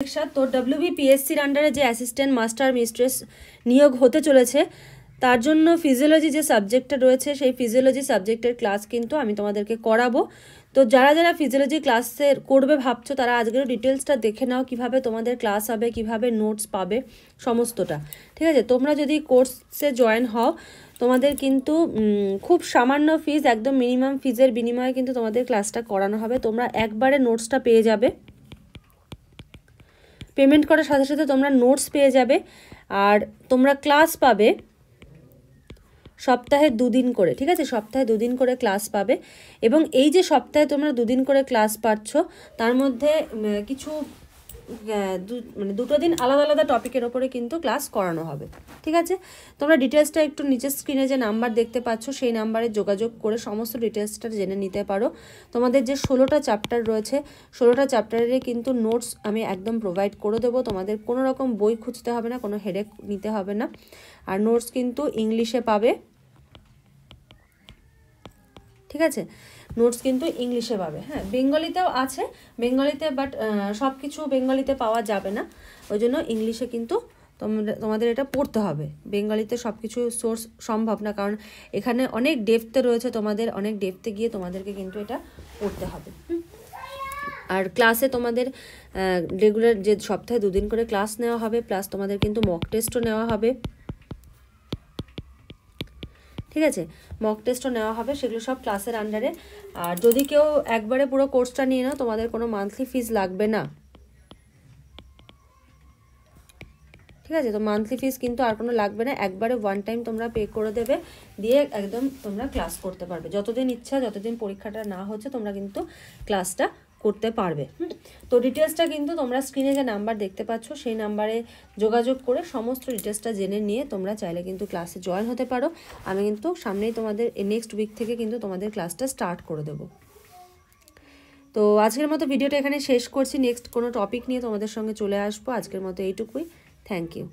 তো WBPSCর আন্ডারে যে অ্যাসিস্ট্যান্ট মাস্টার মিস্ট্রেস নিয়োগ হতে চলেছে তার জন্য ফিজিওলজি যে সাবজেক্টটা রয়েছে সেই ফিজিওলজি সাবজেক্টের ক্লাস কিন্তু আমি তোমাদেরকে করাবো। তো যারা যারা ফিজিওলজি ক্লাসের করবে ভাবছো তারা আজকের ডিটেলসটা দেখে নাও, কিভাবে তোমাদের ক্লাস হবে, কিভাবে নোটস পাবে, সমস্তটা। ঠিক আছে, তোমরা যদি কোর্সে জয়েন হও তোমাদের কিন্তু খুব সামান্য ফিজ, একদম মিনিমাম ফিজের বিনিময়ে কিন্তু তোমাদের ক্লাসটা করানো হবে। তোমরা একবারে নোটসটা পেয়ে যাবে, পেমেন্ট করার সাথে সাথে তোমরা নোটস পেয়ে যাবে। আর তোমরা ক্লাস পাবে সপ্তাহে 2 দিন করে। ঠিক আছে, সপ্তাহে 2 দিন করে ক্লাস পাবে। এবং এই যে সপ্তাহে তোমরা 2 দিন করে ক্লাস পাচ্ছ তার মধ্যে কিছু দুটো দিন আলাদা আলাদা টপিকের ওপরে কিন্তু ক্লাস করানো হবে। ঠিক আছে, তোমরা ডিটেলসটা একটু নিচের স্ক্রিনে যে নাম্বার দেখতে পাচ্ছ সেই নাম্বারে যোগাযোগ করে সমস্ত ডিটেলসটা জেনে নিতে পারো। তোমাদের যে 16টা চ্যাপ্টার রয়েছে 16টা চ্যাপ্টারে কিন্তু নোটস আমি একদম প্রোভাইড করে দেবো। তোমাদের কোনো রকম বই খুঁজতে হবে না, কোনো হেডেক নিতে হবে না। আর নোটস কিন্তু ইংলিশে পাবে। ঠিক আছে, নোটস কিন্তু ইংলিশে পাবে। হ্যাঁ, বেঙ্গলিতেও আছে, বেঙ্গলিতে, বাট সব কিছু বেঙ্গলিতে পাওয়া যাবে না, ওই জন্য ইংলিশে কিন্তু তোমাদের এটা পড়তে হবে। বেঙ্গলিতে সব কিছু সোর্স সম্ভব না, কারণ এখানে অনেক ডেপথে রয়েছে, তোমাদের অনেক ডেপথে গিয়ে তোমাদেরকে কিন্তু এটা পড়তে হবে। আর ক্লাসে তোমাদের রেগুলার যে সপ্তাহে 2 দিন করে ক্লাস নেওয়া হবে, প্লাস তোমাদের কিন্তু মক টেস্টও নেওয়া হবে। ঠিক আছে, মক টেস্টও নেওয়া হবে, সেগুলো সব ক্লাসের আন্ডারে। আর যদি কেউ একবারে পুরো কোর্সটা নিয়ে নাও তোমাদের কোনো মান্থলি ফিজ লাগবে না। ঠিক আছে, তো মান্থলি ফিজ কিন্তু আর কোনো লাগবে না, একবারে ওয়ান টাইম তোমরা পে করে দেবে, দিয়ে একদম তোমরা ক্লাস করতে পারবে। যতদিন ইচ্ছা, যতদিন পরীক্ষাটা না হচ্ছে তোমরা কিন্তু ক্লাসটা করতে পারবে। তো ডিটেলসটা কিন্তু তোমরা স্ক্রিনে যে নাম্বার দেখতে পাচ্ছ সেই নাম্বারে যোগাযোগ করে সমস্ত ডিটেলসটা জেনে নিয়ে তোমরা চাইলে কিন্তু ক্লাসে জয়েন হতে পারো। আমি কিন্তু সামনেই তোমাদের নেক্সট উইক থেকে কিন্তু তোমাদের ক্লাসটা স্টার্ট করে দেবো। তো আজকের মতো ভিডিওটা এখানে শেষ করছি, নেক্সট কোনো টপিক নিয়ে তোমাদের সঙ্গে চলে আসবো। আজকের মতো এইটুকুই, থ্যাংক ইউ।